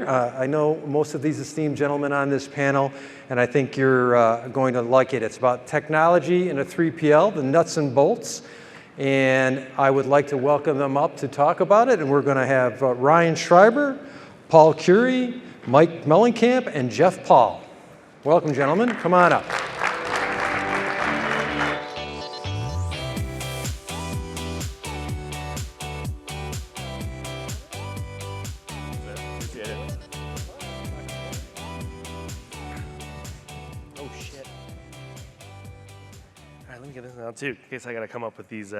here. I know most of these esteemed gentlemen on this panel, and I think you're going to like it. It's about technology in a 3PL, the nuts and bolts. And I would like to welcome them up to talk about it. And we're going to have Ryan Schreiber, Paul Curie, Mike Mellencamp, and Jeff Paul. Welcome, gentlemen. Come on up. Too, in case I got to come up with these,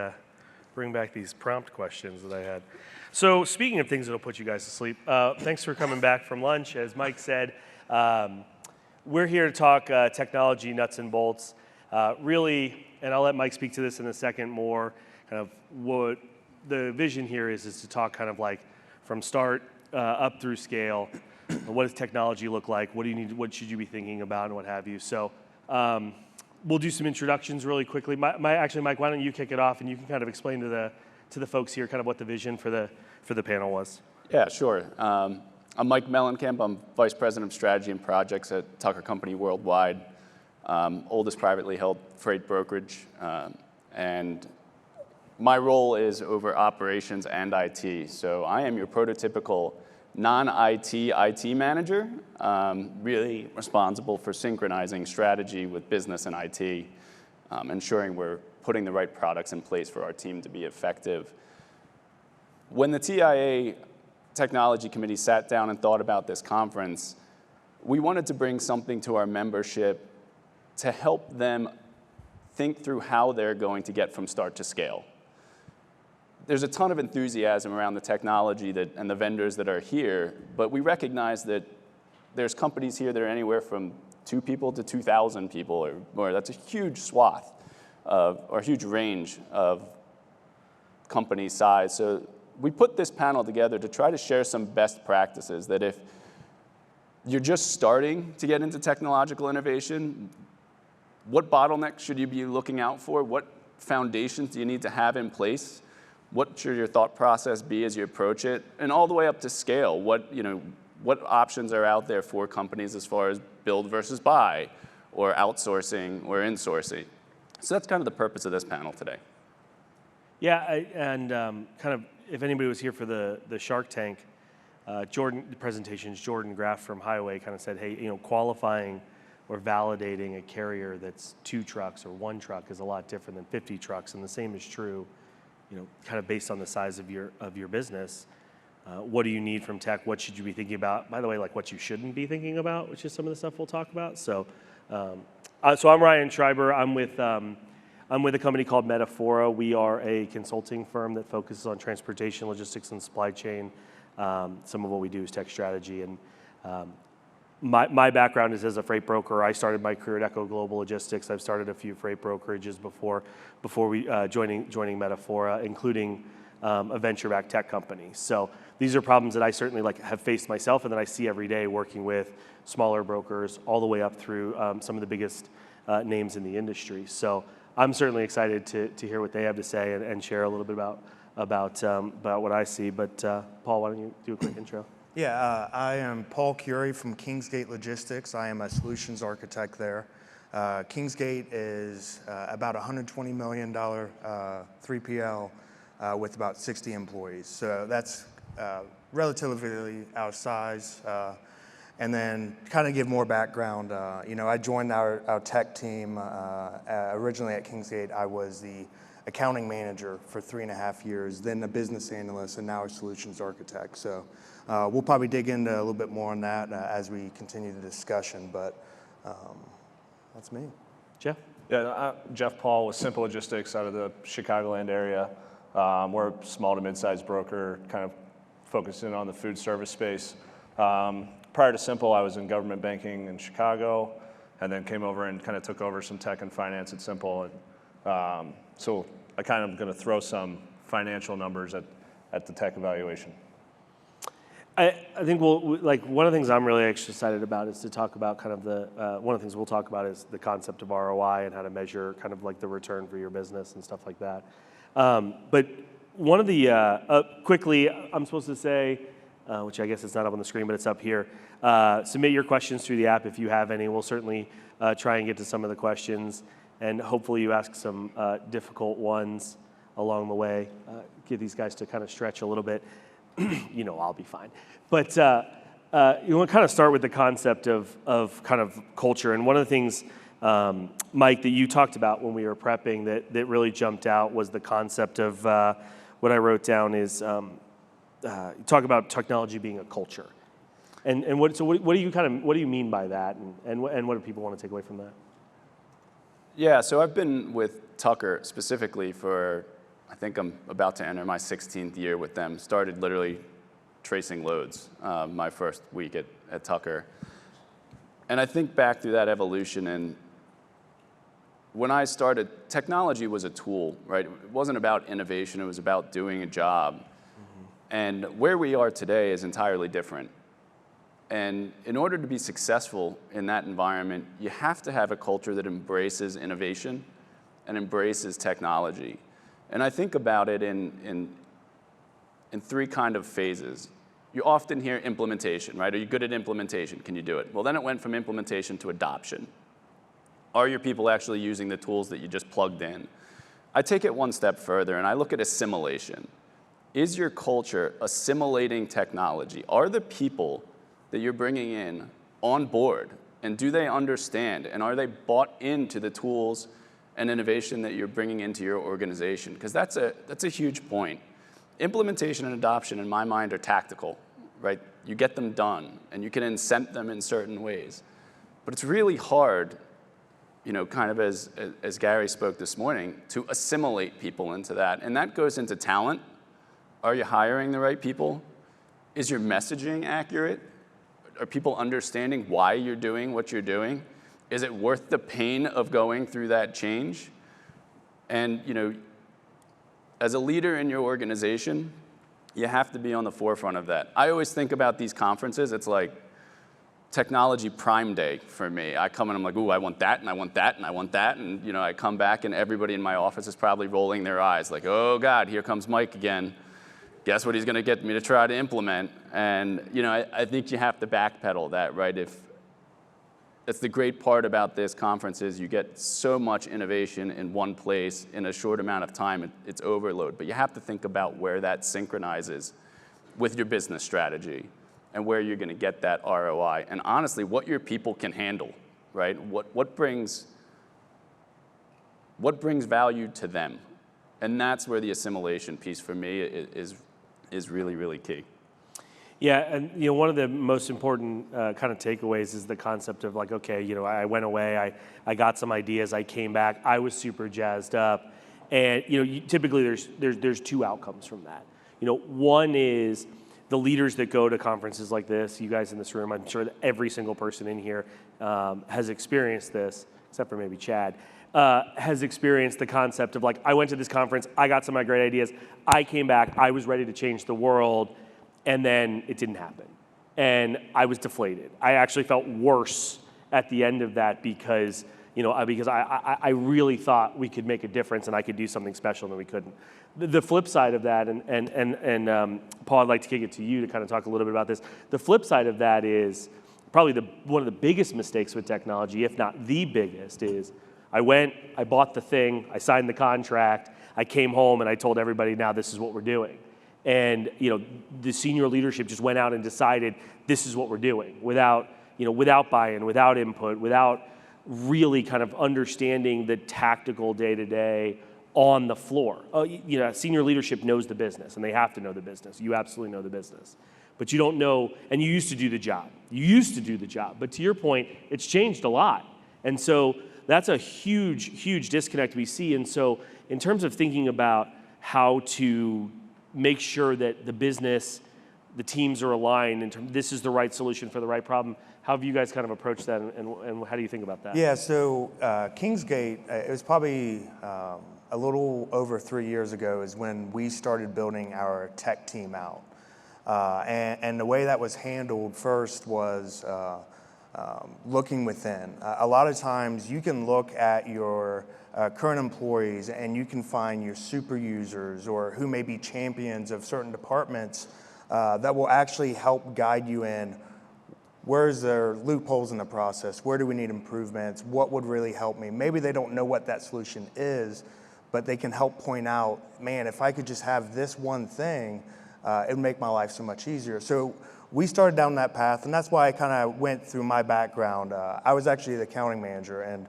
bring back these prompt questions that I had. So speaking of things that'll put you guys to sleep, thanks for coming back from lunch. As Mike said, we're here to talk technology, nuts and bolts. Really, and I'll let Mike speak to this in a second more, kind of what the vision here is to talk kind of like from start up through scale. What does technology look like? What do you need? What should you be thinking about, and what have you? So. We'll do some introductions really quickly. Actually, Mike, why don't you kick it off, and you can kind of explain to the folks here kind of what the vision for the panel was. Yeah, sure. I'm Mike Mellencamp. I'm Vice President of Strategy and Projects at Tucker Company Worldwide, oldest privately held freight brokerage. And my role is over operations and IT. So I am your prototypical non-IT IT manager, really responsible for synchronizing strategy with business and IT, ensuring we're putting the right products in place for our team to be effective. When the TIA Technology Committee sat down and thought about this conference, we wanted to bring something to our membership to help them think through how they're going to get from start to scale. There's a ton of enthusiasm around the technology and the vendors that are here, but we recognize that there's companies here that are anywhere from 2 people to 2,000 people or more. That's a huge swath or huge range of company size. So we put this panel together to try to share some best practices that if you're just starting to get into technological innovation, what bottlenecks should you be looking out for? What foundations do you need to have in place? What should your thought process be as you approach it? And all the way up to scale, what options are out there for companies as far as build versus buy, or outsourcing or insourcing? So that's kind of the purpose of this panel today. Yeah, and kind of if anybody was here for the Shark Tank, Jordan Graff from Highway kind of said, hey, qualifying or validating a carrier that's 2 trucks or 1 truck is a lot different than 50 trucks, and the same is true. Kind of based on the size of your business, what do you need from tech? What should you be thinking about? By the way, like what you shouldn't be thinking about, which is some of the stuff we'll talk about. So, so I'm Ryan Schreiber. I'm with a company called Metaphora. We are a consulting firm that focuses on transportation, logistics, and supply chain. Some of what we do is tech strategy, and my background is as a freight broker. I started my career at Echo Global Logistics. I've started a few freight brokerages before we joining Metaphora, including a venture-backed tech company. So these are problems that I certainly have faced myself, and that I see every day working with smaller brokers all the way up through some of the biggest names in the industry. So I'm certainly excited to hear what they have to say and share a little bit about what I see. But Paul, why don't you do a quick intro? Yeah, I am Paul Curie from Kingsgate Logistics. I am a solutions architect there. Kingsgate is about $120 million 3PL with about 60 employees. So that's relatively our size. And then kind of give more background, I joined our tech team. Originally at Kingsgate, I was the accounting manager for 3.5 years, then a business analyst, and now a solutions architect. So we'll probably dig into a little bit more on that as we continue the discussion, but that's me. Jeff? Yeah, Jeff Paul with Simple Logistics out of the Chicagoland area. We're a small to mid-sized broker, kind of focusing on the food service space. Prior to Simple, I was in government banking in Chicago, and then came over and kind of took over some tech and finance at Simple. And, so I kind of going to throw some financial numbers at the tech evaluation. I think one of the things I'm really excited about is to talk about kind of one of the things we'll talk about is the concept of ROI and how to measure kind of like the return for your business and stuff like that. But one of the, quickly, I'm supposed to say, which I guess it's not up on the screen, but it's up here. Submit your questions through the app if you have any. We'll certainly try and get to some of the questions, and hopefully you ask some difficult ones along the way. Get these guys to kind of stretch a little bit. I'll be fine. But you want to kind of start with the concept of kind of culture. And one of the things, Mike, that you talked about when we were prepping that really jumped out was the concept of what I wrote down is talk about technology being a culture. And what do you mean by that? And what do people want to take away from that? Yeah, so I've been with Tucker specifically for, I think I'm about to enter my 16th year with them. Started literally tracing loads my first week at Tucker. And I think back through that evolution, and when I started, technology was a tool, right? It wasn't about innovation, it was about doing a job. Mm-hmm. And where we are today is entirely different. And in order to be successful in that environment, you have to have a culture that embraces innovation and embraces technology. And I think about it in three kind of phases. You often hear implementation, right? Are you good at implementation? Can you do it? Well, then it went from implementation to adoption. Are your people actually using the tools that you just plugged in? I take it one step further and I look at assimilation. Is your culture assimilating technology? Are the people that you're bringing in on board, and do they understand, and are they bought into the tools and innovation that you're bringing into your organization? Because that's a huge point. Implementation and adoption, in my mind, are tactical, right? You get them done, and you can incent them in certain ways. But it's really hard, kind of as Gary spoke this morning, to assimilate people into that. And that goes into talent. Are you hiring the right people? Is your messaging accurate? Are people understanding why you're doing what you're doing? Is it worth the pain of going through that change? And, as a leader in your organization, you have to be on the forefront of that. I always think about these conferences, it's like technology prime day for me. I come and I'm like, ooh, I want that, and I want that, and I want that. And, I come back and everybody in my office is probably rolling their eyes like, oh God, here comes Mike again. Guess what he's going to get me to try to implement? And I think you have to backpedal that, right? That's the great part about this conference is you get so much innovation in one place in a short amount of time. It's overload, but you have to think about where that synchronizes with your business strategy and where you're going to get that ROI. And honestly, what your people can handle, right? What brings value to them? And that's where the assimilation piece for me is really, really key. Yeah, and one of the most important kind of takeaways is the concept of like, okay, I went away, I got some ideas, I came back, I was super jazzed up, and typically there's two outcomes from that. One is the leaders that go to conferences like this. You guys in this room, I'm sure that every single person in here has experienced this, except for maybe Chad. Has experienced the concept of like, I went to this conference, I got some of my great ideas, I came back, I was ready to change the world, and then it didn't happen. And I was deflated. I actually felt worse at the end of that because I really thought we could make a difference and I could do something special and we couldn't. The flip side of that, and Paul, I'd like to kick it to you to kind of talk a little bit about this. The flip side of that is probably one of the biggest mistakes with technology, if not the biggest, is I went, I bought the thing, I signed the contract, I came home and I told everybody, now this is what we're doing. And the senior leadership just went out and decided this is what we're doing without buy-in, without input, without really kind of understanding the tactical day-to-day on the floor. Senior leadership knows the business and they have to know the business. You absolutely know the business. But you don't know, and you used to do the job. But to your point, it's changed a lot. And so that's a huge, huge disconnect we see. And so in terms of thinking about how to make sure that the business, the teams are aligned, and this is the right solution for the right problem, how have you guys kind of approached that, and how do you think about that? Yeah, so Kingsgate, it was probably a little over 3 years ago is when we started building our tech team out. And the way that was handled first was looking within. A lot of times you can look at your current employees and you can find your super users or who may be champions of certain departments that will actually help guide you in where's there loopholes in the process, where do we need improvements, what would really help me. Maybe they don't know what that solution is, but they can help point out, man, if I could just have this one thing, it would make my life so much easier. So we started down that path, and that's why I kind of went through my background. I was actually the accounting manager, and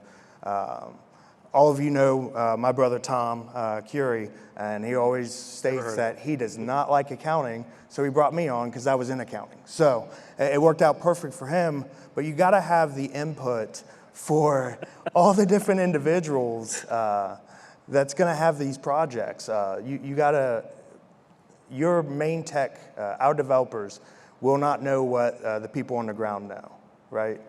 all of you know my brother Tom Curie, and he always states that he does not like accounting, so he brought me on because I was in accounting. So it worked out perfect for him, but you gotta have the input for all the different individuals that's gonna have these projects. Your main tech, our developers, will not know what the people on the ground know, right?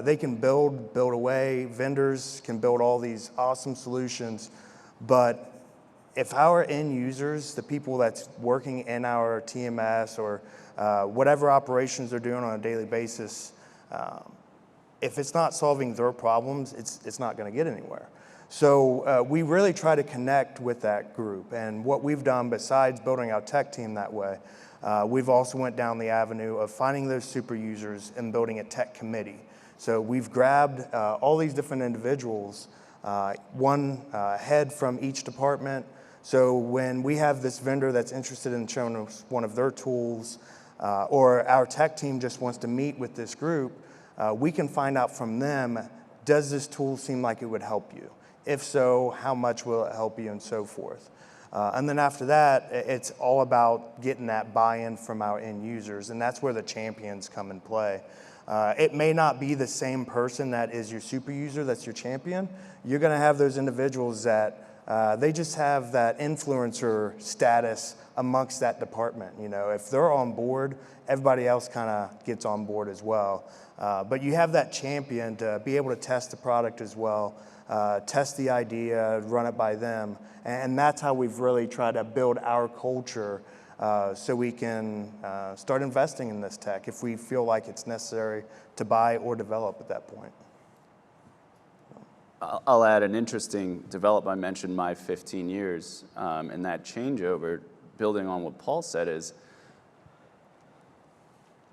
They can build away, vendors can build all these awesome solutions, but if our end users, the people that's working in our TMS or whatever operations they're doing on a daily basis, if it's not solving their problems, it's not gonna get anywhere. So we really try to connect with that group, and what we've done besides building our tech team that way, we've also went down the avenue of finding those super users and building a tech committee. So we've grabbed all these different individuals, one head from each department. So when we have this vendor that's interested in showing us one of their tools, or our tech team just wants to meet with this group, we can find out from them, does this tool seem like it would help you? If so, how much will it help you, and so forth. And then after that, it's all about getting that buy-in from our end users, and that's where the champions come in play. It may not be the same person that is your super user, that's your champion. You're gonna have those individuals that they just have that influencer status amongst that department. You know, if they're on board, everybody else kind of gets on board as well. But you have that champion to be able to test the product as well, test the idea, run it by them. And that's how we've really tried to build our culture so we can start investing in this tech if we feel like it's necessary to buy or develop at that point. I'll add an interesting development. I mentioned my 15 years, and that changeover, building on what Paul said, is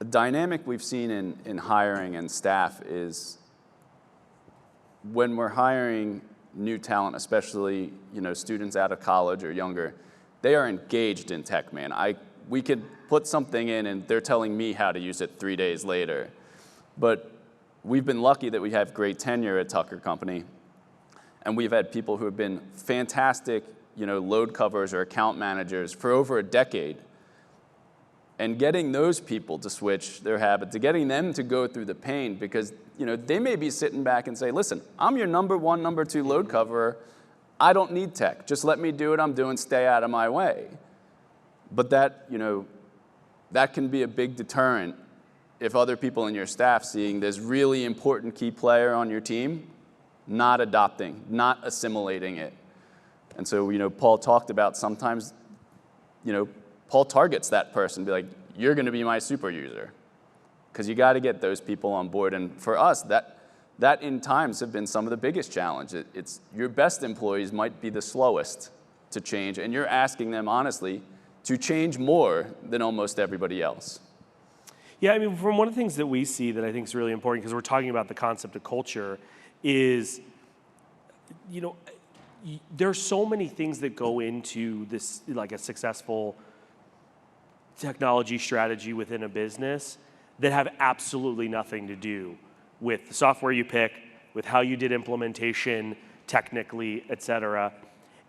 a dynamic we've seen in hiring and staff is when we're hiring new talent, especially students out of college or younger, they are engaged in tech, man. We could put something in and they're telling me how to use it 3 days later. But we've been lucky that we have great tenure at Tucker Company. And we've had people who have been fantastic, load covers or account managers for over a decade. And getting those people to switch their habit, to getting them to go through the pain, because they may be sitting back and say, listen, I'm your number one, number two load coverer. I don't need tech. Just let me do what I'm doing, stay out of my way. But that can be a big deterrent if other people in your staff seeing this really important key player on your team not adopting, not assimilating it. And so, Paul talked about sometimes, Paul targets that person, be like, you're gonna be my super user. Because you gotta get those people on board. And for us, that in times have been some of the biggest challenges. It's your best employees might be the slowest to change, and you're asking them, honestly, to change more than almost everybody else. Yeah, I mean, from one of the things that we see that I think is really important, because we're talking about the concept of culture, is, there's so many things that go into this, like a successful technology strategy within a business that have absolutely nothing to do with the software you pick, with how you did implementation technically, et cetera.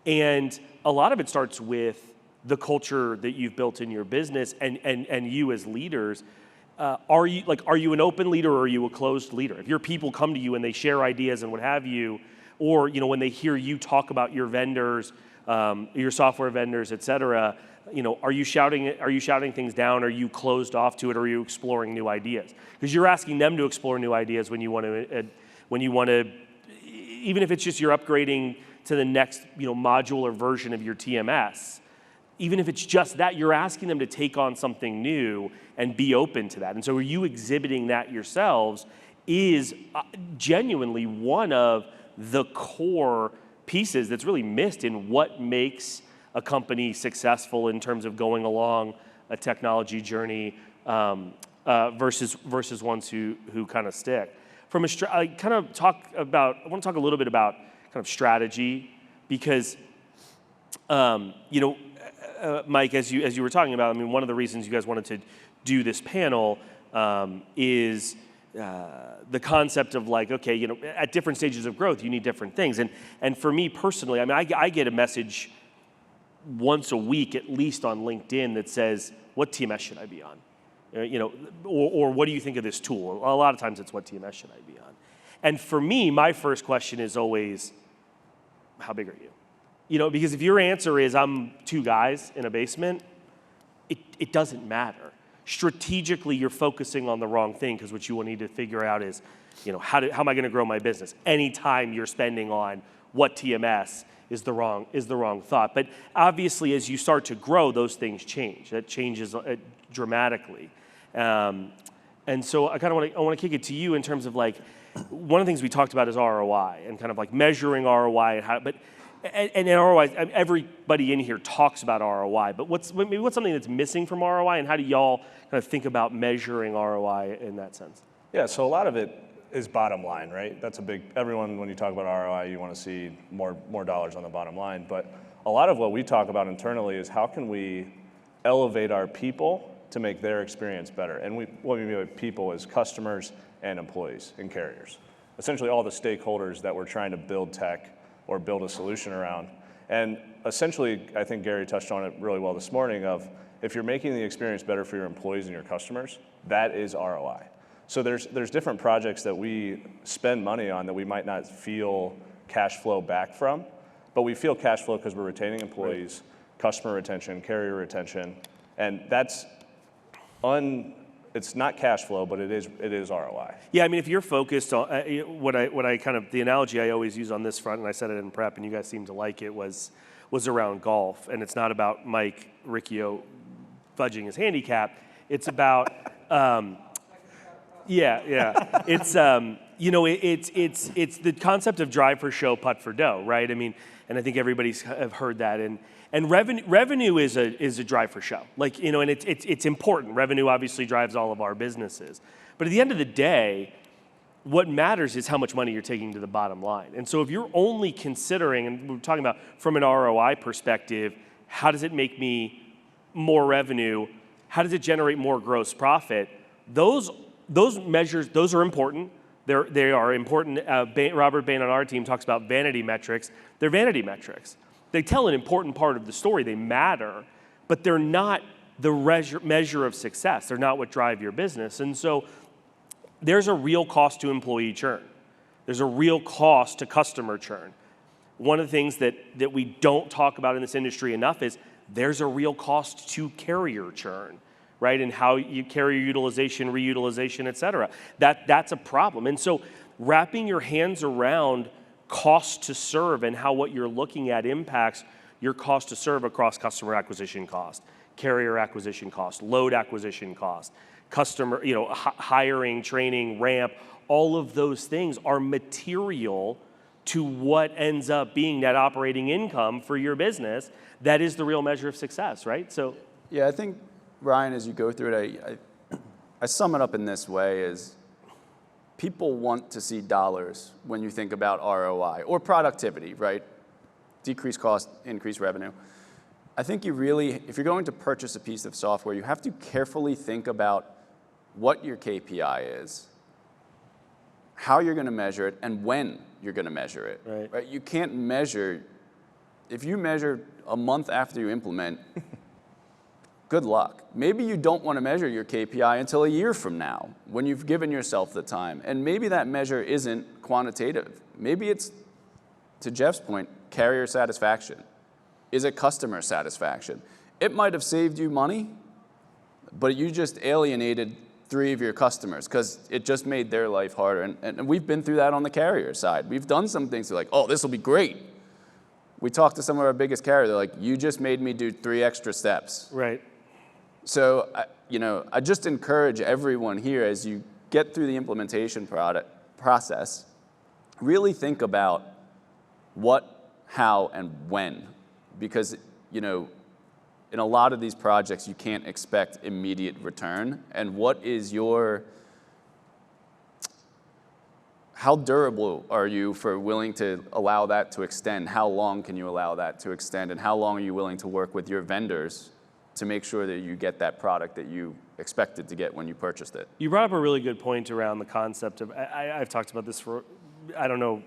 And a lot of it starts with the culture that you've built in your business and you as leaders. Are you an open leader or are you a closed leader? If your people come to you and they share ideas and what have you, or when they hear you talk about your vendors, your software vendors, et cetera, are you shouting things down? Are you closed off to it? Or are you exploring new ideas? Because you're asking them to explore new ideas when you want to, even if it's just you're upgrading to the next module or version of your TMS. Even if it's just that, you're asking them to take on something new and be open to that. And so are you exhibiting that yourselves is genuinely one of the core pieces that's really missed in what makes a company successful in terms of going along a technology journey versus ones who kind of stick. From a I want to talk a little bit about kind of strategy, because Mike, as you were talking about, I mean, one of the reasons you guys wanted to do this panel is the concept of like, okay, at different stages of growth, you need different things. And for me personally, I mean, I get a message once a week, at least on LinkedIn, that says, what TMS should I be on? Or what do you think of this tool? A lot of times it's, what TMS should I be on? And for me, my first question is always, how big are you? Because if your answer is, I'm 2 guys in a basement, it doesn't matter. Strategically, you're focusing on the wrong thing, because what you will need to figure out is, how am I going to grow my business? Anytime you're spending on what TMS is the wrong thought. But obviously, as you start to grow, those things change. That changes dramatically. And so I want to kick it to you in terms of like, one of the things we talked about is ROI, and kind of like measuring ROI, and ROI, everybody in here talks about ROI, but what's something that's missing from ROI, and how do y'all kind of think about measuring ROI in that sense? Yeah, so a lot of it is bottom line, right? That's everyone, when you talk about ROI, you want to see more dollars on the bottom line, but a lot of what we talk about internally is how can we elevate our people to make their experience better. And what we mean by people is customers and employees and carriers. Essentially all the stakeholders that we're trying to build tech or build a solution around. And essentially, I think Gary touched on it really well this morning, of if you're making the experience better for your employees and your customers, that is ROI. So there's different projects that we spend money on that we might not feel cash flow back from, but we feel cash flow because we're retaining employees, customer retention, carrier retention, and it's not cash flow, but it is ROI. Yeah, I mean, if you're focused on the analogy I always use on this front, and I said it in prep, and you guys seem to like it, was around golf, and it's not about Mike Riccio fudging his handicap. It's about it's it's the concept of drive for show, putt for dough, right? I mean, and I think everybody's have heard that, and revenue is a drive for show, like, and it's important. Revenue obviously drives all of our businesses, but at the end of the day, what matters is how much money you're taking to the bottom line. And so if you're only considering, and we're talking about from an ROI perspective, how does it make me more revenue? How does it generate more gross profit? Those measures, those are important. They are important. Robert Bain on our team talks about vanity metrics. They're vanity metrics. They tell an important part of the story. They matter, but they're not the measure of success. They're not what drive your business. And so there's a real cost to employee churn. There's a real cost to customer churn. One of the things that we don't talk about in this industry enough is there's a real cost to carrier churn, right? And how you carrier utilization, reutilization, et cetera. That's a problem. And so wrapping your hands around cost to serve and how what you're looking at impacts your cost to serve across customer acquisition cost, carrier acquisition cost, load acquisition cost, customer, hiring, training, ramp, all of those things are material to what ends up being net operating income for your business. That is the real measure of success, right? So, yeah, I think, Ryan, as you go through it, I sum it up in this way: is people want to see dollars when you think about ROI or productivity, right? Decrease cost, increase revenue. I think if you're going to purchase a piece of software, you have to carefully think about what your KPI is, how you're going to measure it, and when you're going to measure it. Right? You can't measure, if you measure a month after you implement, good luck. Maybe you don't want to measure your KPI until a year from now, when you've given yourself the time. And maybe that measure isn't quantitative. Maybe it's, to Jeff's point, carrier satisfaction. Is it customer satisfaction? It might have saved you money, but you just alienated 3 of your customers because it just made their life harder. And we've been through that on the carrier side. We've done some things like, oh, this will be great. We talked to some of our biggest carriers. They're like, you just made me do 3 extra steps. right. So, I just encourage everyone here, as you get through the implementation process, really think about what, how, and when. Because, in a lot of these projects, you can't expect immediate return. And what is how durable are you for willing to allow that to extend? How long can you allow that to extend? And how long are you willing to work with your vendors to make sure that you get that product that you expected to get when you purchased it? You brought up a really good point around the concept of, I've talked about this for, I don't know,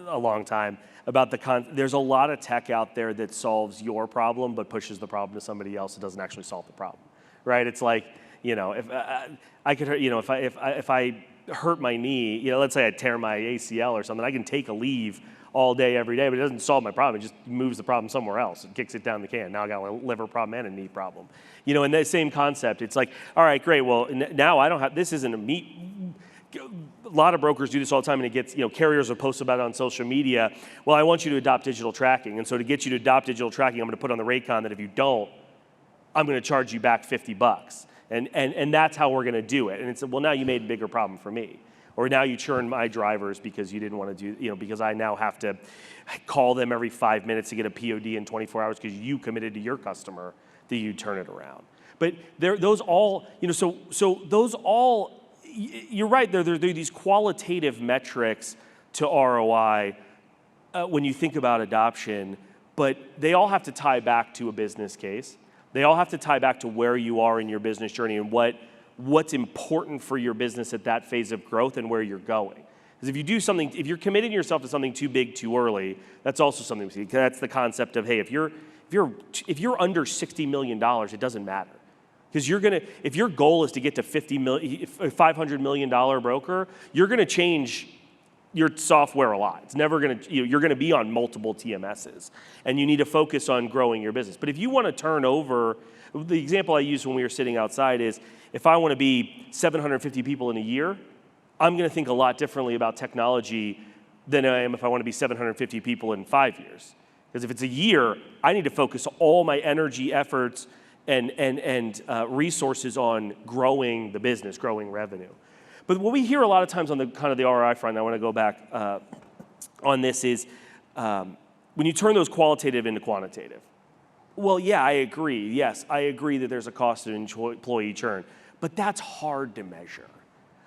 a long time, about there's a lot of tech out there that solves your problem but pushes the problem to somebody else that doesn't actually solve the problem, right? It's like, if I could hurt, if I hurt my knee, let's say I tear my ACL or something, I can take a leave all day, every day, but it doesn't solve my problem. It just moves the problem somewhere else. It kicks it down the can. Now I got a liver problem and a knee problem. In that same concept, it's like, all right, great. Well, now I don't have, this isn't a lot of brokers do this all the time, and it gets, carriers will post about it on social media. Well, I want you to adopt digital tracking. And so to get you to adopt digital tracking, I'm going to put on the Raycon that if you don't, I'm going to charge you back $50. And that's how we're going to do it. And it's, well, now you made a bigger problem for me. Or now you churn my drivers because you didn't want to do, because I now have to call them every 5 minutes to get a POD in 24 hours because you committed to your customer that you turn it around. But those all, so those all, you're right, there are these qualitative metrics to ROI when you think about adoption, but they all have to tie back to a business case. They all have to tie back to where you are in your business journey and what's important for your business at that phase of growth and where you're going. Because if you do something, if you're committing yourself to something too big too early, that's also something we see. That's the concept of, hey, if you're under $60 million, it doesn't matter. Because if your goal is to get to $500 million broker, you're gonna change your software a lot. It's never gonna, you're gonna be on multiple TMSs, and you need to focus on growing your business. But if you wanna turn over, the example I used when we were sitting outside is, if I wanna be 750 people in a year, I'm gonna think a lot differently about technology than I am if I wanna be 750 people in 5 years. Because if it's a year, I need to focus all my energy, efforts, and resources on growing the business, growing revenue. But what we hear a lot of times on the kind of the ROI front, I want to go back on this, is when you turn those qualitative into quantitative. Well, yeah, I agree. Yes, I agree that there's a cost of employee churn, but that's hard to measure.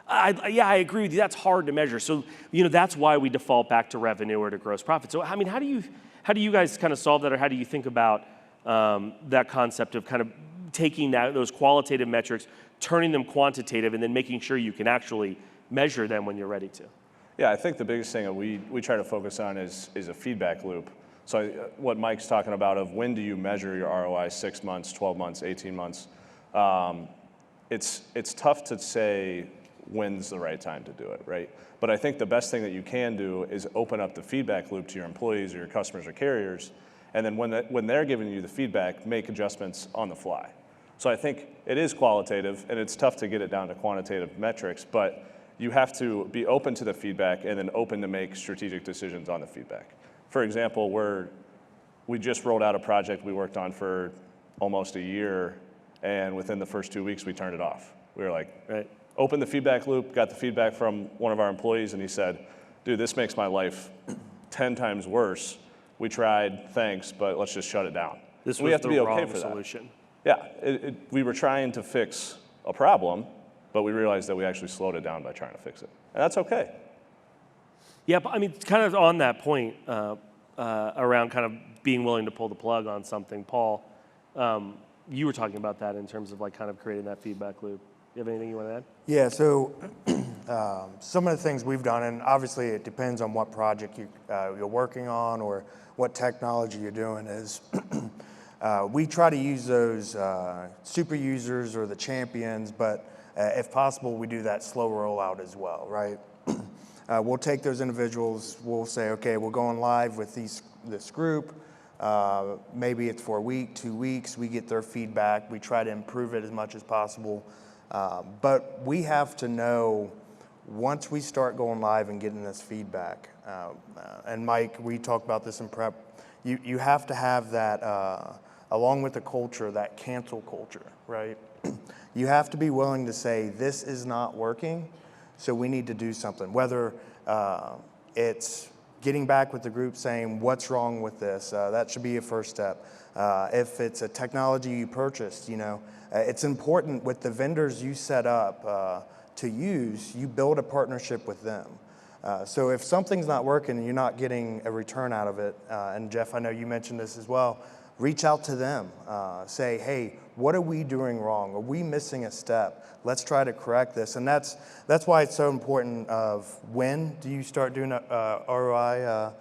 I agree with you. That's hard to measure. So that's why we default back to revenue or to gross profit. So I mean, how do you guys kind of solve that, or how do you think about that concept of kind of taking those qualitative metrics, turning them quantitative, and then making sure you can actually measure them when you're ready to? Yeah, I think the biggest thing that we try to focus on is a feedback loop. So what Mike's talking about of when do you measure your ROI, 6 months, 12 months, 18 months, it's tough to say when's the right time to do it, right? But I think the best thing that you can do is open up the feedback loop to your employees or your customers or carriers, and then when they're giving you the feedback, make adjustments on the fly. So I think it is qualitative, and it's tough to get it down to quantitative metrics, but you have to be open to the feedback and then open to make strategic decisions on the feedback. For example, we just rolled out a project we worked on for almost a year, and within the first 2 weeks, we turned it off. We were like, right. Opened the feedback loop, got the feedback from one of our employees, and he said, dude, this makes my life 10 times worse. We tried, thanks, but let's just shut it down. This was we have to the be okay wrong for that. solution. Yeah, we were trying to fix a problem, but we realized that we actually slowed it down by trying to fix it. And that's okay. Yeah, but I mean, kind of on that point around kind of being willing to pull the plug on something, Paul, you were talking about that in terms of like kind of creating that feedback loop. You have anything you want to add? Yeah, so some of the things we've done, and obviously it depends on what project you're working on or what technology you're doing, is we try to use those super users or the champions, but if possible, we do that slow rollout as well, right? We'll take those individuals, we'll say, okay, we're going live with this group. Maybe it's for a week, 2 weeks, we get their feedback, we try to improve it as much as possible. But we have to know, once we start going live and getting this feedback, and Mike, we talked about this in prep, you have to have that, along with the culture, that cancel culture, right? You have to be willing to say, this is not working, so we need to do something. Whether it's getting back with the group saying, what's wrong with this? That should be a first step. If it's a technology you purchased, it's important with the vendors you set up to use, you build a partnership with them. So if something's not working and you're not getting a return out of it, and Jeff, I know you mentioned this as well, reach out to them. Say, hey, what are we doing wrong? Are we missing a step? Let's try to correct this. And that's why it's so important of when do you start doing ROI,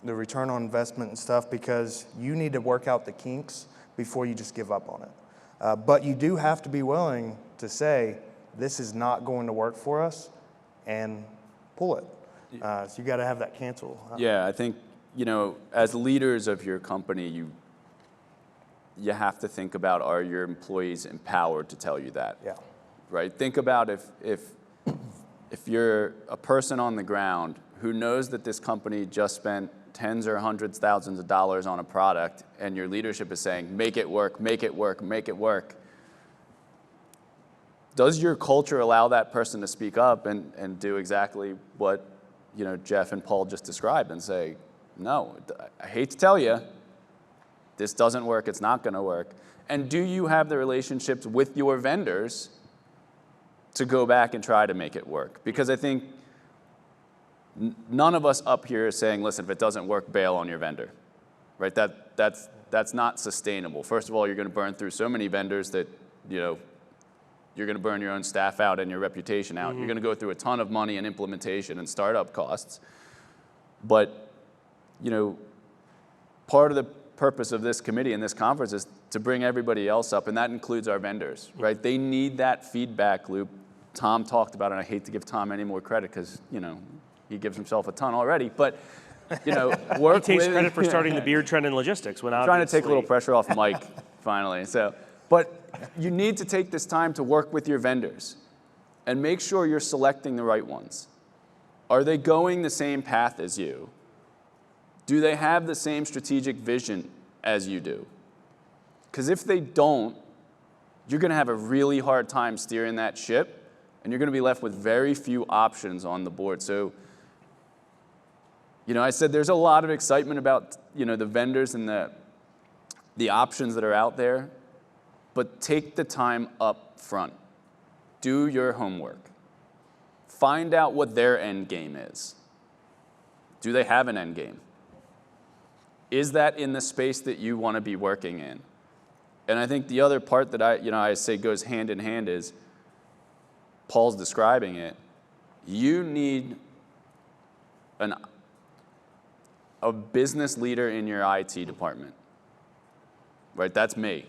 the return on investment and stuff, because you need to work out the kinks before you just give up on it. But you do have to be willing to say, this is not going to work for us, and pull it. So you got to have that cancel. Yeah, I think, as leaders of your company, you have to think about, are your employees empowered to tell you that? Yeah. Right? Think about if you're a person on the ground who knows that this company just spent tens or hundreds thousands of dollars on a product, and your leadership is saying, make it work, make it work, make it work. Does your culture allow that person to speak up and do exactly what Jeff and Paul just described and say, no, I hate to tell you, this doesn't work, it's not going to work. And do you have the relationships with your vendors to go back and try to make it work? Because I think none of us up here is saying, listen, if it doesn't work, bail on your vendor, right? That's not sustainable. First of all, you're going to burn through so many vendors that, you're going to burn your own staff out and your reputation out. Mm-hmm. You're going to go through a ton of money in implementation and startup costs. But, part of the purpose of this committee and this conference is to bring everybody else up, and that includes our vendors, right? They need that feedback loop. Tom talked about it, and I hate to give Tom any more credit because, he gives himself a ton already. But, work he takes credit for starting the beard trend in logistics. When trying to take a little pressure off Mike, finally. But you need to take this time to work with your vendors and make sure you're selecting the right ones. Are they going the same path as you? Do they have the same strategic vision as you do? Because if they don't, you're going to have a really hard time steering that ship, and you're going to be left with very few options on the board. So, I said there's a lot of excitement about, the vendors and the options that are out there. But take the time up front. Do your homework. Find out what their end game is. Do they have an end game? Is that in the space that you want to be working in? And I think the other part that I say goes hand in hand is, Paul's describing it, you need a business leader in your IT department. Right, that's me.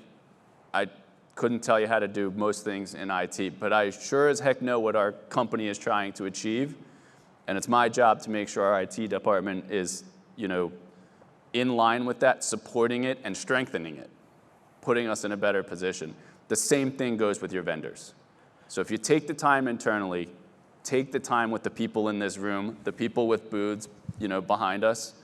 I couldn't tell you how to do most things in IT, but I sure as heck know what our company is trying to achieve, and it's my job to make sure our IT department is, in line with that, supporting it and strengthening it, putting us in a better position. The same thing goes with your vendors. So if you take the time internally, take the time with the people in this room, the people with booths, behind us,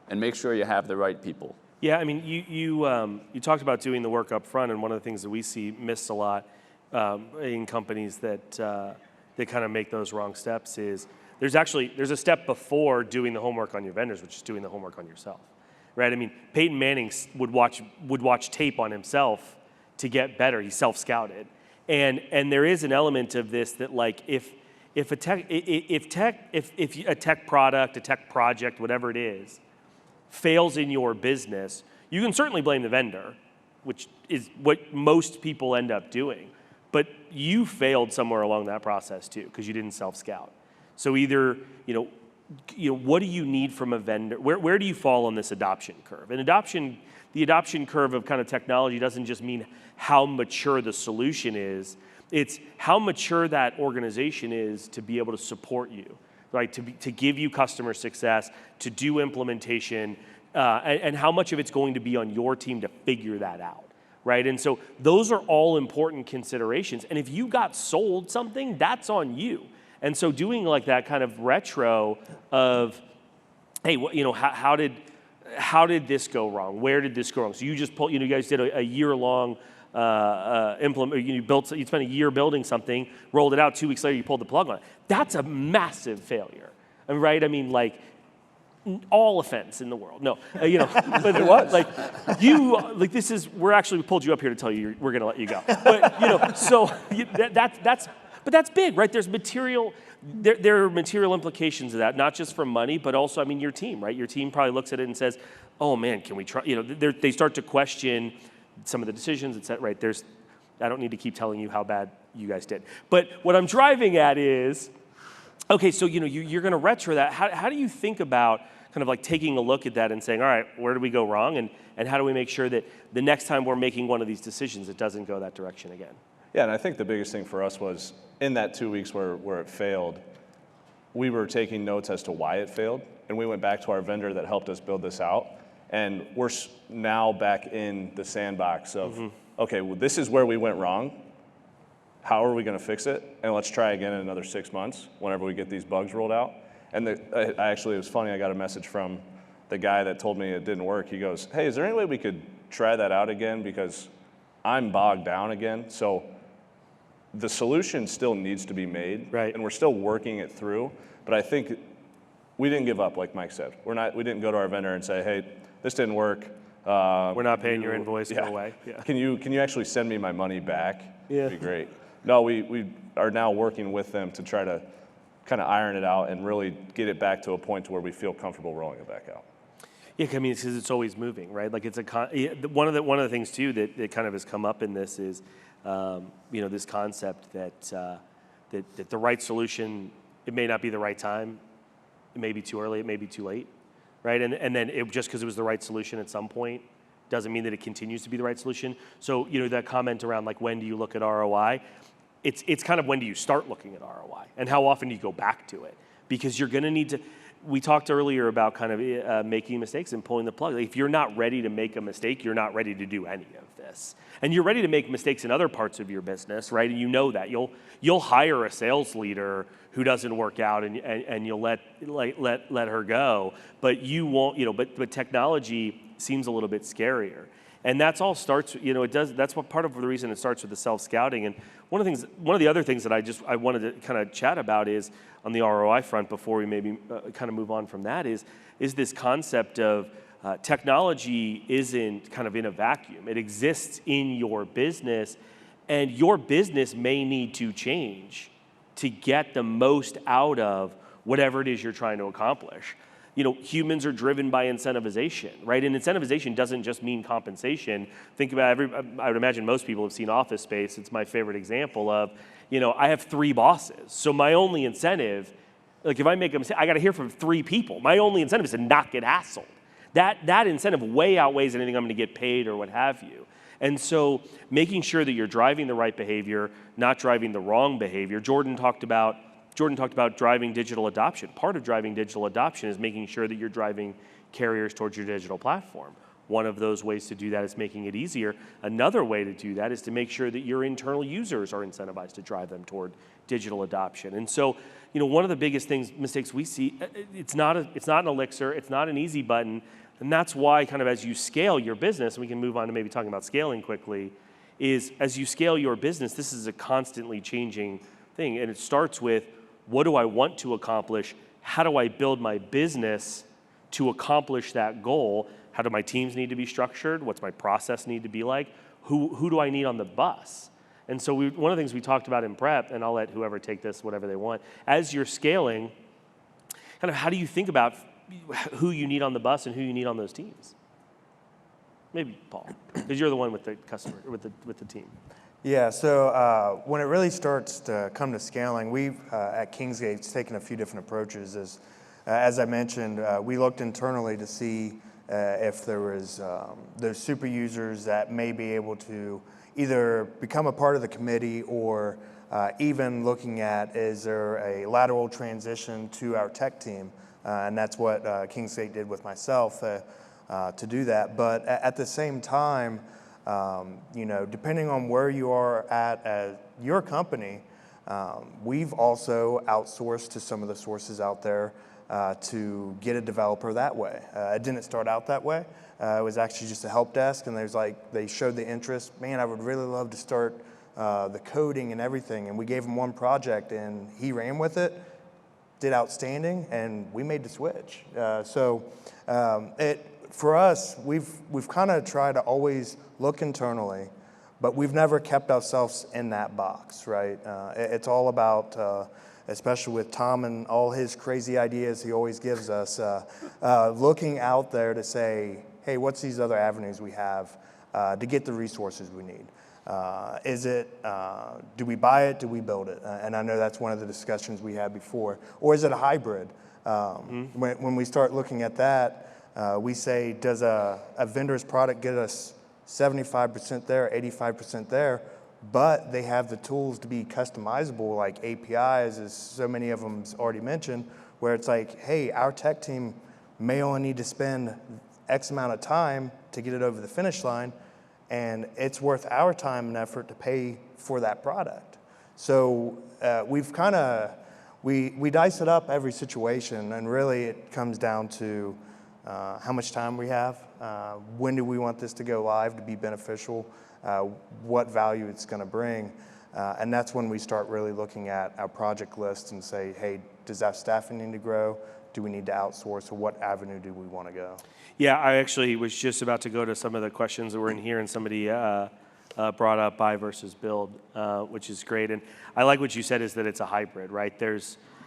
and make sure you have the right people. Yeah, I mean, you talked about doing the work up front, and one of the things that we see missed a lot in companies that kind of make those wrong steps is there's a step before doing the homework on your vendors, which is doing the homework on yourself, right? I mean, Peyton Manning would watch tape on himself to get better. He self-scouted, and there is an element of this that, like, if a tech product, a tech project, whatever it is, fails in your business, you can certainly blame the vendor, which is what most people end up doing. But you failed somewhere along that process too, because you didn't self-scout. So either, what do you need from a vendor? Where do you fall on this adoption curve? And the adoption curve of kind of technology doesn't just mean how mature the solution is. It's how mature that organization is to be able to support you, right? To give you customer success, to do implementation, and how much of it's going to be on your team to figure that out, right? And so those are all important considerations. And if you got sold something, that's on you. And so doing like that kind of retro of, hey, how did this go wrong? Where did this go wrong? So you just you guys did a year-long implement. You spent a year building something, rolled it out. 2 weeks later, you pulled the plug on it. That's a massive failure. right? I mean, like, all offense in the world. No, you know, but it was like this is, we pulled you up here to tell you we're going to let you go. But, you know, so but that's big, right? There's material, there are material implications of that, not just for money, but also, I mean, your team, right? Your team probably looks at it and says, oh man, can we try, you know, they start to question some of the decisions, et cetera, right? I don't need to keep telling you how bad you guys did. But what I'm driving at is, okay, so, you know, you're going to retro that. How do you think about kind of like taking a look at that and saying, all right, where did we go wrong? And how do we make sure that the next time we're making one of these decisions, it doesn't go that direction again? Yeah, and I think the biggest thing for us was in that 2 weeks where it failed, we were taking notes as to why it failed. And we went back to our vendor that helped us build this out. And we're now back in the sandbox of, okay, well, this is where we went wrong. How are we going to fix it? And let's try again in another 6 months whenever we get these bugs rolled out. And it was funny, I got a message from the guy that told me it didn't work. He goes, hey, is there any way we could try that out again? Because I'm bogged down again. So the solution still needs to be made. Right. And we're still working it through. But I think we didn't give up, like Mike said. We didn't go to our vendor and say, hey, this didn't work. We're not paying your invoice, go away. Yeah. Can you actually send me my money back? Yeah. That'd be great. No, we are now working with them to try to kind of iron it out and really get it back to a point to where we feel comfortable rolling it back out. Yeah, I mean, it's because it's always moving, right? Like it's one of the things too that kind of has come up in this is, you know, this concept that the right solution, it may not be the right time, it may be too early, it may be too late, right? And then just because it was the right solution at some point doesn't mean that it continues to be the right solution. So, you know, that comment around like when do you look at ROI? It's kind of when do you start looking at ROI and how often do you go back to it? Because you're going to need to, we talked earlier about kind of making mistakes and pulling the plug. Like if you're not ready to make a mistake, you're not ready to do any of this. And you're ready to make mistakes in other parts of your business, right? And you know that. You'll hire a sales leader who doesn't work out and you'll let her go. But you won't, you know, but technology seems a little bit scarier. And that's all starts, you know, it does, that's what part of the reason it starts with the self-scouting. And one of the other things that I wanted to kind of chat about is on the ROI front before we maybe kind of move on from that is this concept of technology isn't kind of in a vacuum. It exists in your business and your business may need to change to get the most out of whatever it is you're trying to accomplish. You know, humans are driven by incentivization, right? And incentivization doesn't just mean compensation. Think about I would imagine most people have seen Office Space. It's my favorite example of, you know, I have 3 bosses. So my only incentive, like if I make a mistake, I got to hear from 3 people. My only incentive is to not get hassled. That incentive way outweighs anything I'm going to get paid or what have you. And so making sure that you're driving the right behavior, not driving the wrong behavior. Jordan talked about driving digital adoption. Part of driving digital adoption is making sure that you're driving carriers towards your digital platform. One of those ways to do that is making it easier. Another way to do that is to make sure that your internal users are incentivized to drive them toward digital adoption. And so, you know, one of the biggest mistakes we see, it's not an elixir, it's not an easy button, and that's why kind of as you scale your business, and we can move on to maybe talking about scaling quickly, is as you scale your business, this is a constantly changing thing, and it starts with, what do I want to accomplish? How do I build my business to accomplish that goal? How do my teams need to be structured? What's my process need to be like? Who do I need on the bus? And so one of the things we talked about in prep, and I'll let whoever take this, whatever they want, as you're scaling, kind of how do you think about who you need on the bus and who you need on those teams? Maybe Paul, because you're the one with the customer, with the team. Yeah, so when it really starts to come to scaling, we've at Kingsgate taken a few different approaches. As I mentioned, we looked internally to see if there was those super users that may be able to either become a part of the committee or even looking at, is there a lateral transition to our tech team? And that's what Kingsgate did with myself to do that. But at the same time, you know, depending on where you are at your company, we've also outsourced to some of the sources out there to get a developer that way. It didn't start out that way. It was actually just a help desk, and they showed the interest. Man, I would really love to start the coding and everything. And we gave him one project, and he ran with it. did outstanding, and we made the switch. For us, we've kind of tried to always look internally, but we've never kept ourselves in that box, right? It's all about, especially with Tom and all his crazy ideas he always gives us, looking out there to say, hey, what's these other avenues we have to get the resources we need? Do we buy it, do we build it? And I know that's one of the discussions we had before. Or is it a hybrid? When we start looking at that, we say, does a vendor's product get us 75% there, 85% there, but they have the tools to be customizable, like APIs, as so many of them's already mentioned, where it's like, hey, our tech team may only need to spend X amount of time to get it over the finish line, and it's worth our time and effort to pay for that product. So we've kind of, we dice it up every situation, and really it comes down to how much time we have, when do we want this to go live to be beneficial, what value it's going to bring, and that's when we start really looking at our project list and say, hey, does our staffing need to grow? Do we need to outsource, or what avenue do we want to go? Yeah, I actually was just about to go to some of the questions that were in here, and somebody brought up buy versus build, which is great. And I like what you said, is that it's a hybrid, right?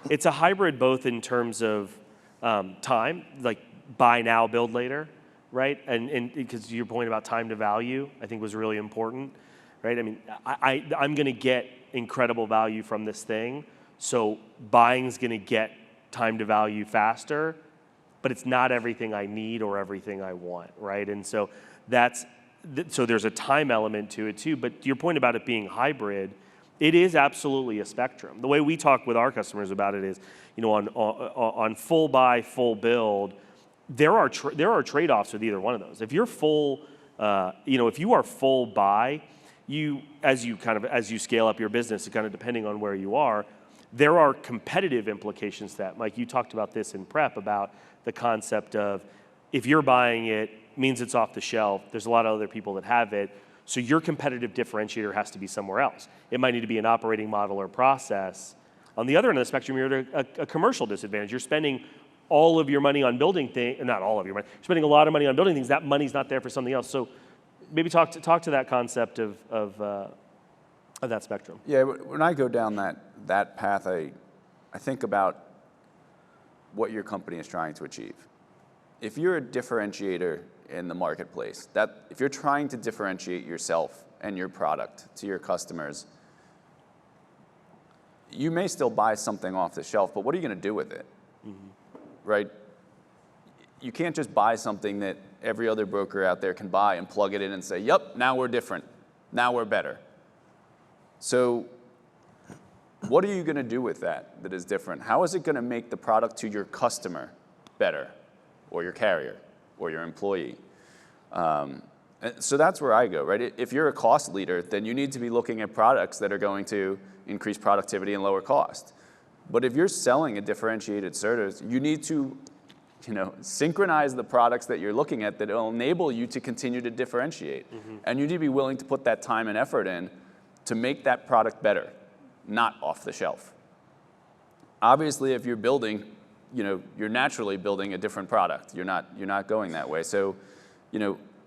It's a hybrid both in terms of time, like buy now, build later, right? And because your point about time to value, I think was really important, right? I mean, I'm going to get incredible value from this thing, so buying's going to get time to value faster, but it's not everything I need or everything I want, right? And so so there's a time element to it too. But to your point about it being hybrid, it is absolutely a spectrum. The way we talk with our customers about it is, on full buy, full build, there are trade-offs with either one of those. If you're full, if you are full buy, as you scale up your business, kind of depending on where you are, there are competitive implications to that. Mike, you talked about this in prep about the concept of, if you're buying it, means it's off the shelf. There's a lot of other people that have it. So your competitive differentiator has to be somewhere else. It might need to be an operating model or process. On the other end of the spectrum, you're at a commercial disadvantage. You're spending all of your money on building things, not all of your money, you're spending a lot of money on building things. That money's not there for something else. So maybe talk to that concept of that spectrum. Yeah, when I go down that path, I think about what your company is trying to achieve. If you're a differentiator in the marketplace, if you're trying to differentiate yourself and your product to your customers, you may still buy something off the shelf, but what are you going to do with it? Mm-hmm. Right? You can't just buy something that every other broker out there can buy and plug it in and say, yep, now we're different. Now we're better. So what are you going to do with that is different? How is it going to make the product to your customer better, or your carrier, or your employee? So that's where I go, right? If you're a cost leader, then you need to be looking at products that are going to increase productivity and lower cost. But if you're selling a differentiated service, you need to synchronize the products that you're looking at that will enable you to continue to differentiate. Mm-hmm. And you need to be willing to put that time and effort in to make that product better, not off the shelf. Obviously, if you're building, you're naturally building a different product. You're not going that way. So,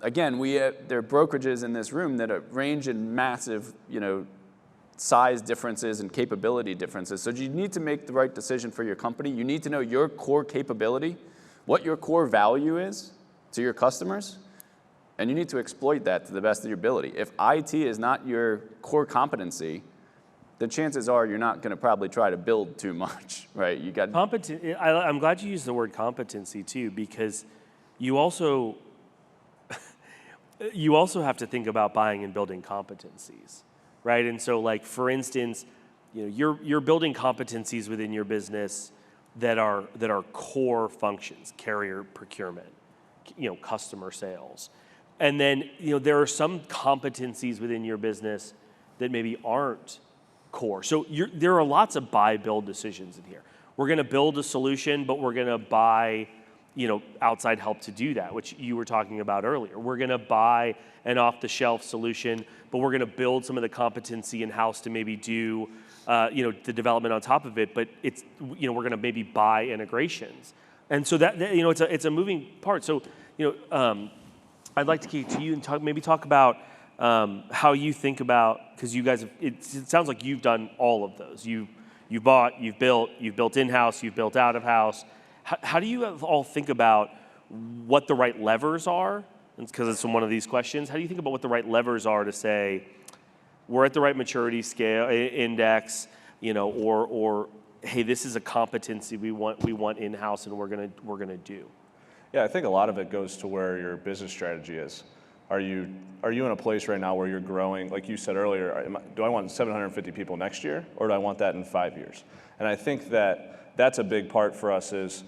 again, there are brokerages in this room that range in massive, size differences and capability differences. So you need to make the right decision for your company. You need to know your core capability, what your core value is to your customers, and you need to exploit that to the best of your ability. If IT is not your core competency, the chances are you're not going to probably try to build too much, right? I'm glad you used the word competency too, because you also have to think about buying and building competencies, right? And so, like, for instance, you're building competencies within your business that are core functions: carrier, procurement, customer sales. And then, there are some competencies within your business that maybe aren't core. So there are lots of buy-build decisions in here. We're going to build a solution, but we're going to buy outside help to do that, which you were talking about earlier. We're going to buy an off-the-shelf solution, but we're going to build some of the competency in-house to maybe do, the development on top of it. But it's, we're going to maybe buy integrations, and so that it's a moving part. So, I'd like to keep to you and maybe talk about how you think about, because you guys, it sounds like you've done all of those. You bought, you've built in-house, you've built out of house. How do you all think about what the right levers are? Because it's one of these questions. How do you think about what the right levers are to say we're at the right maturity scale index, or hey, this is a competency we want in-house and we're gonna do? Yeah, I think a lot of it goes to where your business strategy is. Are you in a place right now where you're growing? Like you said earlier, do I want 750 people next year, or do I want that in 5 years? And I think that's a big part for us. Is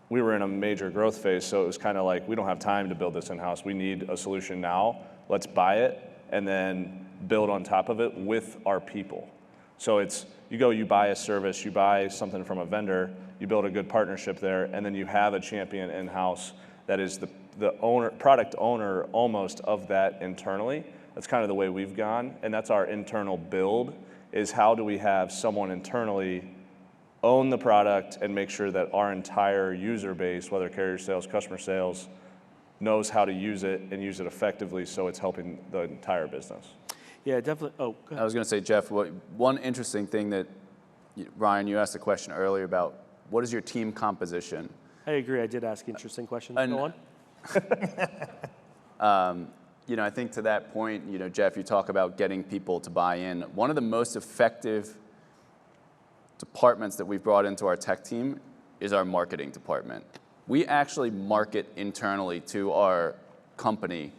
we were in a major growth phase, so it was kind of like, we don't have time to build this in-house. We need a solution now. Let's buy it and then build on top of it with our people. So it's, you buy a service, you buy something from a vendor, you build a good partnership there, and then you have a champion in-house that is the product owner almost of that internally. That's kind of the way we've gone, and that's our internal build, is how do we have someone internally own the product and make sure that our entire user base, whether carrier sales, customer sales, knows how to use it and use it effectively, so it's helping the entire business. Yeah, definitely. Oh, go ahead. I was going to say, Jeff, one interesting thing that, Ryan, you asked a question earlier about what is your team composition? I agree. I did ask interesting questions. Go on. I think to that point, Jeff, you talk about getting people to buy in. One of the most effective departments that we've brought into our tech team is our marketing department. We actually market internally to our company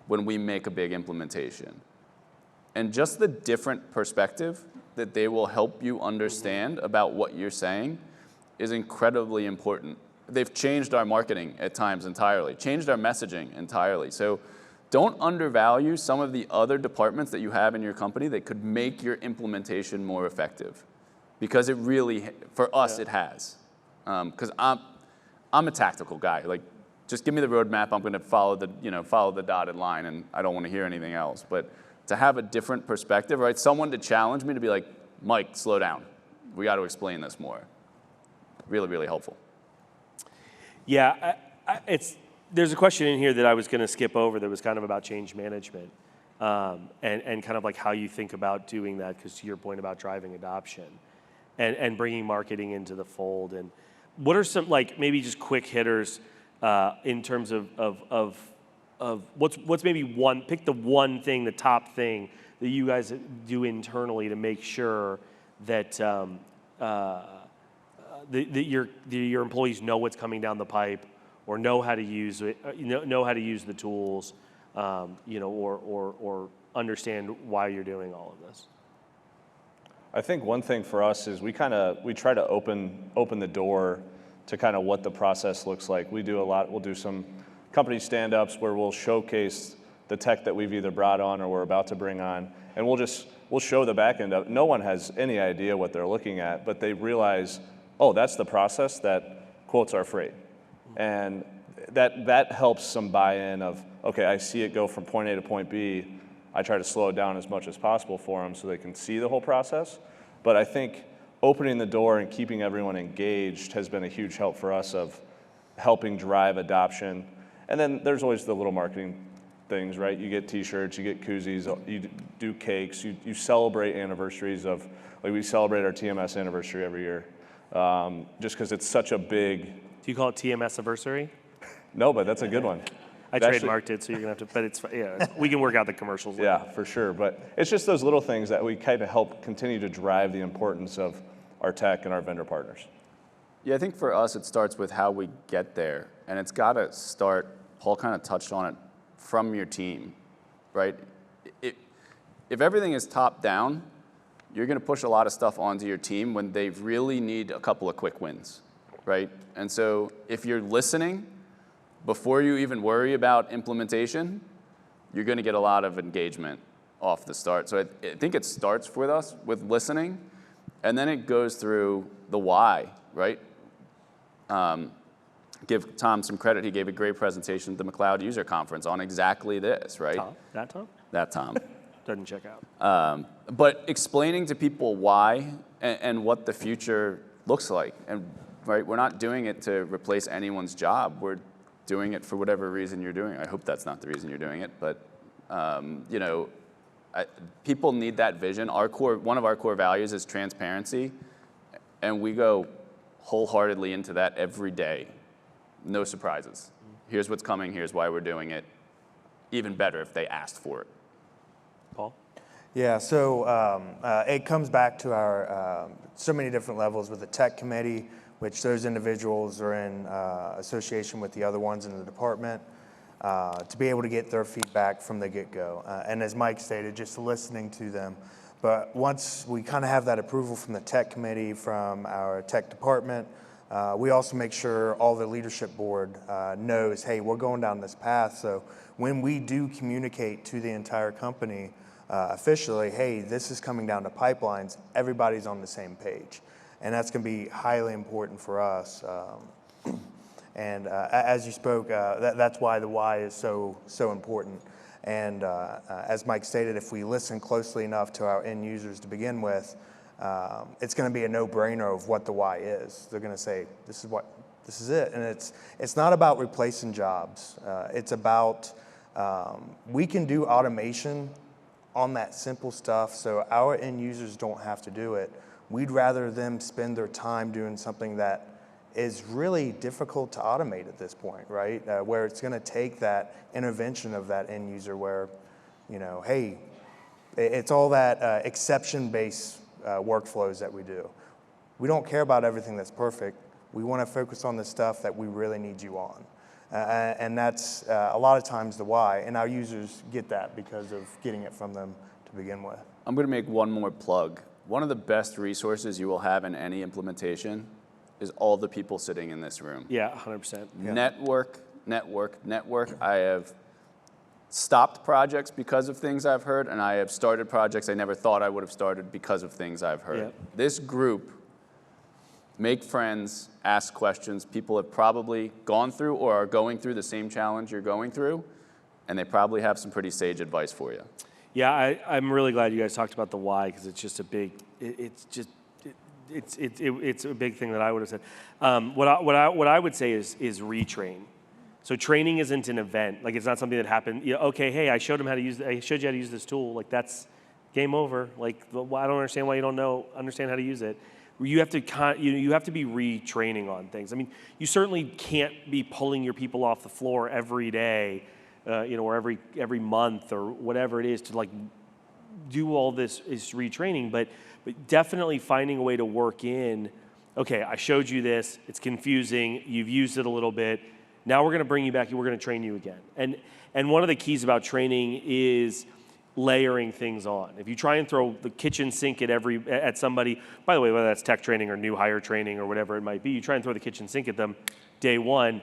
when we make a big implementation. And just the different perspective that they will help you understand about what you're saying is incredibly important. They've changed our marketing at times entirely, changed our messaging entirely. So don't undervalue some of the other departments that you have in your company that could make your implementation more effective. Because it really, for us, it has. Because I'm a tactical guy. Like, just give me the roadmap. I'm going to follow the dotted line, and I don't want to hear anything else. But to have a different perspective, right? Someone to challenge me to be like, Mike, slow down. We got to explain this more. Really, really helpful. Yeah, there's a question in here that I was going to skip over that was kind of about change management, and kind of like how you think about doing that, because to your point about driving adoption and bringing marketing into the fold. And what are some, like, maybe just quick hitters in terms of what's maybe pick the one thing, the top thing that you guys do internally to make sure that that your employees know what's coming down the pipe, or know how to use it, know how to use the tools, or understand why you're doing all of this. I think one thing for us is we try to open the door to kind of what the process looks like. We do a lot. We'll do some company stand-ups where we'll showcase the tech that we've either brought on or we're about to bring on, and we'll show the back end of. No one has any idea what they're looking at, but they realize, oh, that's the process that quotes our freight, and that helps some buy-in of, okay, I see it go from point A to point B. I try to slow it down as much as possible for them so they can see the whole process. But I think opening the door and keeping everyone engaged has been a huge help for us of helping drive adoption. And then there's always the little marketing things, right? You get t-shirts, you get koozies, you do cakes, you celebrate anniversaries of, like we celebrate our TMS anniversary every year, just because it's such a big. Do you call it TMS anniversary? No, but that's a good one. I trademarked it, so you're gonna have to. But we can work out the commercials later. Yeah, for sure. But it's just those little things that we kind of help continue to drive the importance of our tech and our vendor partners. Yeah, I think for us it starts with how we get there, and it's got to start. Paul kind of touched on it, from your team, right? If everything is top down, you're going to push a lot of stuff onto your team when they really need a couple of quick wins, right? And so if you're listening before you even worry about implementation, you're going to get a lot of engagement off the start. So I think it starts with us, with listening, and then it goes through the why, right? give Tom some credit. He gave a great presentation at the McLeod User Conference on exactly this, right? Tom? That Tom? That Tom. Doesn't check out. But explaining to people why and what the future looks like. And right, we're not doing it to replace anyone's job. We're doing it for whatever reason you're doing it. I hope that's not the reason you're doing it, but you know, people need that vision. One of our core values is transparency, and we go wholeheartedly into that every day. No surprises. Here's what's coming, here's why we're doing it. Even better if they asked for it. Paul? Yeah, so it comes back to our so many different levels with the tech committee, which those individuals are in association with the other ones in the department, to be able to get their feedback from the get-go. And as Mike stated, just listening to them. But once we kind of have that approval from the tech committee, from our tech department, we also make sure all the leadership board knows, hey, we're going down this path. So when we do communicate to the entire company officially, hey, this is coming down to pipelines, everybody's on the same page. And that's going to be highly important for us. And as you spoke, that's why the why is so important. And as Mike stated, if we listen closely enough to our end users to begin with, it's going to be a no-brainer of what the why is. They're going to say, this is it. And it's not about replacing jobs. It's about, we can do automation on that simple stuff so our end users don't have to do it. We'd rather them spend their time doing something that is really difficult to automate at this point, right? Where it's going to take that intervention of that end user where, you know, hey, it's all that exception-based workflows that we do. We don't care about everything that's perfect. We want to focus on the stuff that we really need you on. And that's a lot of times the why, and our users get that because of getting it from them to begin with. I'm going to make one more plug. One of the best resources you will have in any implementation is all the people sitting in this room. Yeah, 100%. Yeah. Network, network, network. I have stopped projects because of things I've heard, and I have started projects I never thought I would have started because of things I've heard. Yeah. This group, make friends, ask questions. People have probably gone through or are going through the same challenge you're going through, and they probably have some pretty sage advice for you. Yeah, I'm really glad you guys talked about the why, because it's just a big, it's a big thing that I would have said. What I would say is retrain. So training isn't an event. Like, it's not something that happened. You know, okay, hey, I showed you how to use this tool. Like, that's game over. Like, I don't understand why you don't understand how to use it. You have to you have to be retraining on things. I mean, you certainly can't be pulling your people off the floor every day, or every month or whatever it is to like do all this is retraining, but definitely finding a way to work in, okay, I showed you this, it's confusing, you've used it a little bit, now we're going to bring you back and we're going to train you again. And one of the keys about training is layering things on. If you try and throw the kitchen sink at somebody, by the way, whether that's tech training or new hire training or whatever it might be, you try and throw the kitchen sink at them day one,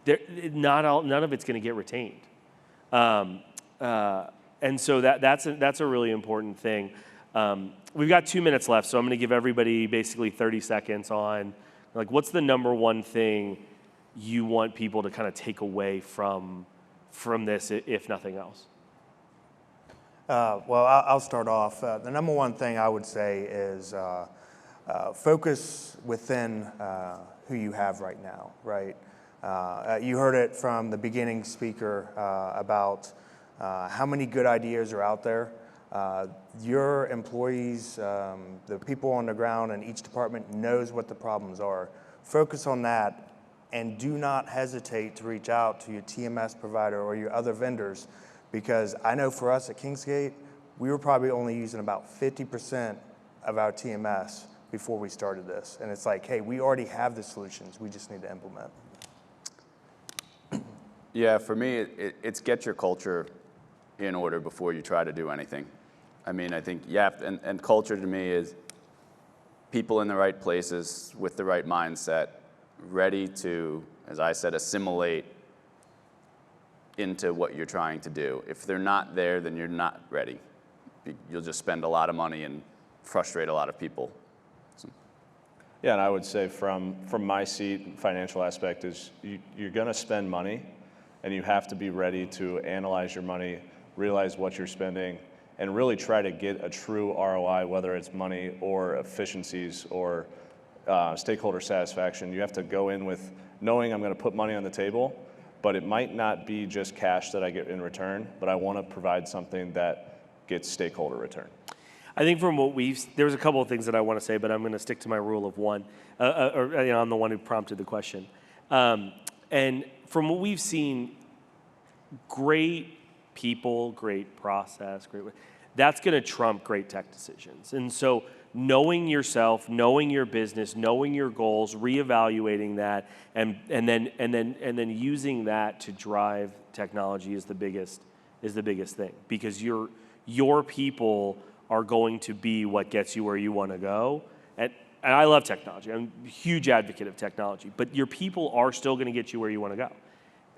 none of it's going to get retained. And so that's a really important thing. We've got 2 minutes left, so I'm going to give everybody basically 30 seconds on, like, what's the number one thing you want people to kind of take away from this, if nothing else? Well, I'll start off. The number one thing I would say is focus within who you have right now, right? You heard it from the beginning speaker about how many good ideas are out there. Your employees, the people on the ground in each department knows what the problems are. Focus on that and do not hesitate to reach out to your TMS provider or your other vendors, because I know for us at Kingsgate, we were probably only using about 50% of our TMS before we started this. And it's like, hey, we already have the solutions, we just need to implement. Yeah, for me, it's get your culture in order before you try to do anything. I mean, I think you have to, and culture to me is people in the right places with the right mindset, ready to, as I said, assimilate into what you're trying to do. If they're not there, then you're not ready. You'll just spend a lot of money and frustrate a lot of people. So. Yeah, and I would say from my seat, financial aspect is you're going to spend money, and you have to be ready to analyze your money, realize what you're spending, and really try to get a true ROI, whether it's money or efficiencies or stakeholder satisfaction. You have to go in with knowing I'm going to put money on the table, but it might not be just cash that I get in return, but I want to provide something that gets stakeholder return. I think from what there's a couple of things that I want to say, but I'm going to stick to my rule of one. I'm the one who prompted the question. And from what we've seen, great people, great process, that's going to trump great tech decisions. And so knowing yourself, knowing your business, knowing your goals, reevaluating that, and then using that to drive technology is the biggest thing, because your people are going to be what gets you where you want to go. And I love technology. I'm a huge advocate of technology, but your people are still going to get you where you want to go,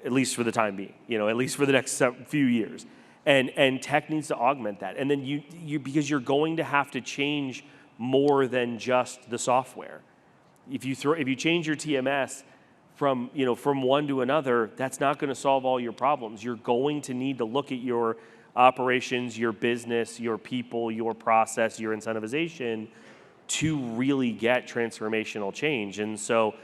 at least for the time being, at least for the next few years. And tech needs to augment that. And then you because you're going to have to change more than just the software. If you change your TMS from one to another, that's not going to solve all your problems. You're going to need to look at your operations, your business, your people, your process, your incentivization to really get transformational change. And so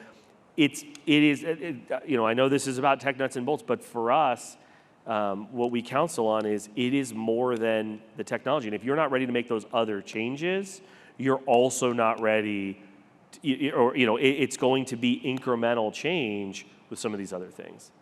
it is, I know this is about tech nuts and bolts, but for us, what we counsel on is it is more than the technology. And if you're not ready to make those other changes, you're also not ready, it's going to be incremental change with some of these other things.